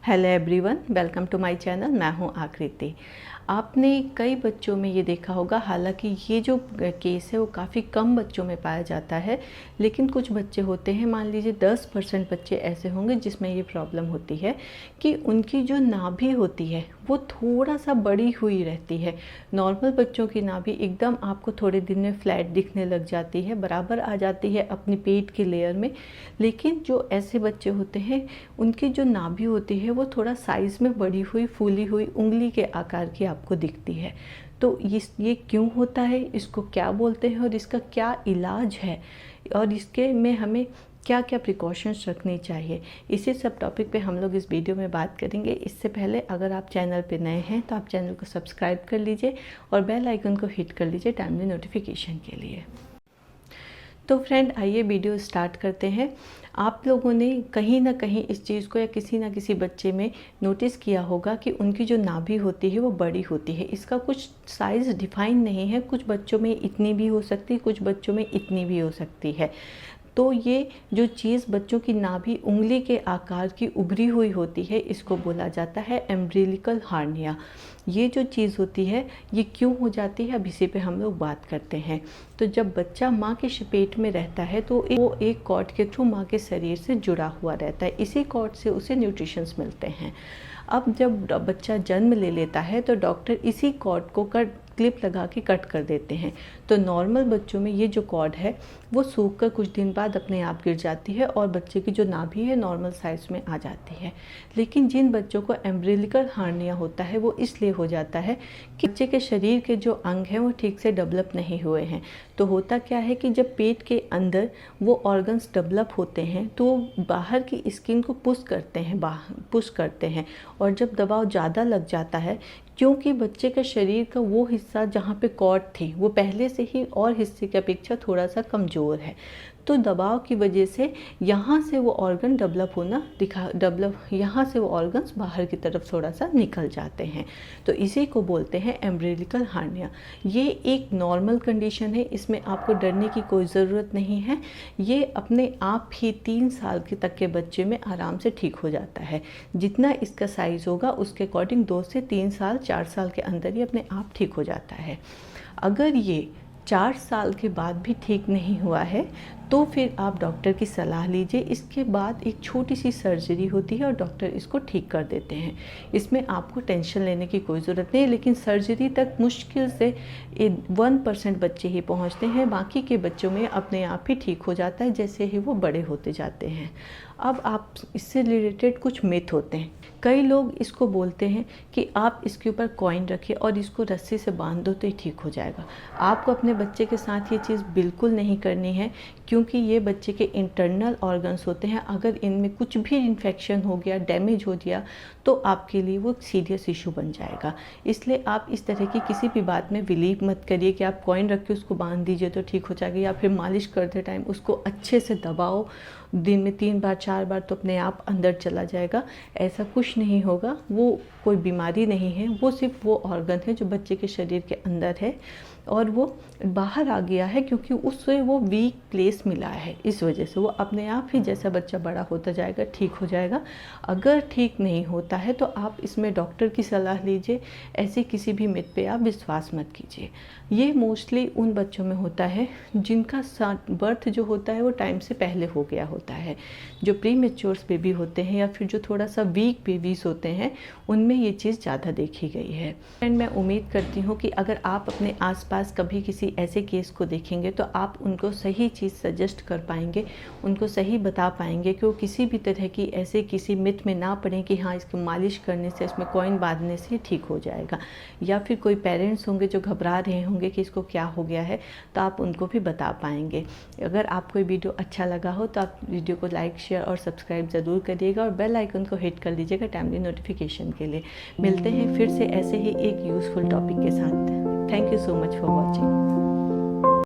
Hello everyone, welcome to my channel. मैं हूं आकृति। आपने कई बच्चों में ये देखा होगा, हालांकि ये जो केस है वो काफ़ी कम बच्चों में पाया जाता है, लेकिन कुछ बच्चे होते हैं, मान लीजिए 10% बच्चे ऐसे होंगे जिसमें ये प्रॉब्लम होती है कि उनकी जो नाभि होती है वो थोड़ा सा बड़ी हुई रहती है। नॉर्मल बच्चों की नाभि एकदम आपको थोड़े दिन में फ्लैट दिखने लग जाती है, बराबर आ जाती है अपनी पेट के लेयर में। लेकिन जो ऐसे बच्चे होते हैं उनकी जो नाभि होती है वो थोड़ा साइज़ में बड़ी हुई, फूली हुई, उंगली के आकार की आपको दिखती है। तो ये क्यों होता है, इसको क्या बोलते हैं और इसका क्या इलाज है, और इसके में हमें क्या क्या प्रिकॉशंस रखनी चाहिए, इसी सब टॉपिक पे हम लोग इस वीडियो में बात करेंगे। इससे पहले अगर आप चैनल पे नए हैं तो आप चैनल को सब्सक्राइब कर लीजिए और बेल आइकन को हिट कर लीजिए टाइमली नोटिफिकेशन के लिए। तो फ्रेंड, आइए वीडियो स्टार्ट करते हैं। आप लोगों ने कहीं ना कहीं इस चीज़ को या किसी ना किसी बच्चे में नोटिस किया होगा कि उनकी जो नाभि होती है वो बड़ी होती है। इसका कुछ साइज़ डिफाइन नहीं है, कुछ बच्चों में इतनी भी हो सकती है, कुछ बच्चों में इतनी भी हो सकती है। तो ये जो चीज़ बच्चों की नाभि उंगली के आकार की उभरी हुई होती है, इसको बोला जाता है एम्ब्रिलिकल हार्निया। ये जो चीज़ होती है ये क्यों हो जाती है, अब इसी पे हम लोग बात करते हैं। तो जब बच्चा माँ के पेट में रहता है तो वो एक कॉर्ड के थ्रू माँ के शरीर से जुड़ा हुआ रहता है, इसी कॉर्ड से उसे न्यूट्रिशंस मिलते हैं। अब जब बच्चा जन्म ले लेता है तो डॉक्टर इसी कॉर्ड को क्लिप लगा के कट कर देते हैं। तो नॉर्मल बच्चों में ये जो कॉर्ड है वो सूख कर कुछ दिन बाद अपने आप गिर जाती है और बच्चे की जो नाभि है नॉर्मल साइज़ में आ जाती है। लेकिन जिन बच्चों को एम्ब्रिलिकल हार्निया होता है वो इसलिए हो जाता है कि बच्चे के शरीर के जो अंग हैं वो ठीक से डेवलप नहीं हुए हैं। तो होता क्या है कि जब पेट के अंदर वो ऑर्गन्स डेवलप होते हैं तो बाहर की स्किन को पुश करते हैं, और जब दबाव ज़्यादा लग जाता है, क्योंकि बच्चे का शरीर का वो हिस्सा जहाँ पे कॉर्ड थी वो पहले से ही और हिस्से की अपेक्षा थोड़ा सा कमज़ोर है, तो दबाव की वजह से यहाँ से वो ऑर्गन यहाँ से वो ऑर्गन्स बाहर की तरफ थोड़ा सा निकल जाते हैं। तो इसी को बोलते हैं एम्ब्रिलिकल हार्निया। ये एक नॉर्मल कंडीशन है, इसमें आपको डरने की कोई ज़रूरत नहीं है। ये अपने आप ही 3 साल तक के बच्चे में आराम से ठीक हो जाता है। जितना इसका साइज़ होगा उसके अकॉर्डिंग 2 से 3 साल 4 साल के अंदर ही अपने आप ठीक हो जाता है। अगर ये 4 साल के बाद भी ठीक नहीं हुआ है तो फिर आप डॉक्टर की सलाह लीजिए। इसके बाद एक छोटी सी सर्जरी होती है और डॉक्टर इसको ठीक कर देते हैं। इसमें आपको टेंशन लेने की कोई ज़रूरत नहीं है, लेकिन सर्जरी तक मुश्किल से 1% बच्चे ही पहुंचते हैं, बाकी के बच्चों में अपने आप ही ठीक हो जाता है जैसे ही वो बड़े होते जाते हैं। अब आप इससे रिलेटेड कुछ मिथ होते हैं। कई लोग इसको बोलते हैं कि आप इसके ऊपर कॉइन रखिए और इसको रस्सी से बांध दो तो ये ठीक हो जाएगा। आपको अपने बच्चे के साथ ये चीज़ बिल्कुल नहीं करनी है, क्योंकि ये बच्चे के इंटरनल ऑर्गन्स होते हैं। अगर इनमें कुछ भी इन्फेक्शन हो गया, डैमेज हो गया, तो आपके लिए वो सीरियस इशू बन जाएगा। इसलिए आप इस तरह की किसी भी बात में बिलीव मत करिए कि आप कॉइन रख के उसको बांध दीजिए तो ठीक हो जाएगा, या फिर मालिश करते टाइम उसको अच्छे से दबाओ, दिन में 3 बार 4 बार तो अपने आप अंदर चला जाएगा। ऐसा कुछ नहीं होगा, वो कोई बीमारी नहीं है, वो सिर्फ वो ऑर्गन है जो बच्चे के शरीर के अंदर है और वो बाहर आ गया है क्योंकि उससे वो वीक प्लेस मिला है। इस वजह से वो अपने आप ही जैसा बच्चा बड़ा होता जाएगा ठीक हो जाएगा। अगर ठीक नहीं होता है तो आप इसमें डॉक्टर की सलाह लीजिए, ऐसे किसी भी मिथ पे आप विश्वास मत कीजिए। ये मोस्टली उन बच्चों में होता है जिनका बर्थ जो होता है वो टाइम से पहले हो गया होता है। जो प्री मेच्योर्स बेबी होते हैं या फिर जो थोड़ा सा वीक बेबीज़ होते हैं उनमें ये चीज़ ज़्यादा देखी गई है। एंड मैं उम्मीद करती हूँ कि अगर आप अपने आसपास कभी किसी ऐसे केस को देखेंगे तो आप उनको सही चीज़ सजेस्ट कर पाएंगे, उनको सही बता पाएंगे कि वो किसी भी तरह की ऐसे किसी मिथ में ना पड़े कि हाँ इसको मालिश करने से, इसमें कॉइन बांधने से ठीक हो जाएगा। या फिर कोई पेरेंट्स होंगे जो घबरा रहे होंगे कि इसको क्या हो गया है, तो आप उनको भी बता पाएंगे। अगर आपको ये वीडियो अच्छा लगा हो तो आप वीडियो को लाइक, शेयर और सब्सक्राइब ज़रूर करिएगा और बेल आइकन को हिट कर लीजिएगा टाइमली नोटिफिकेशन के लिए। मिलते हैं फिर से ऐसे ही एक यूज़फुल टॉपिक के साथ। Thank you so much for watching.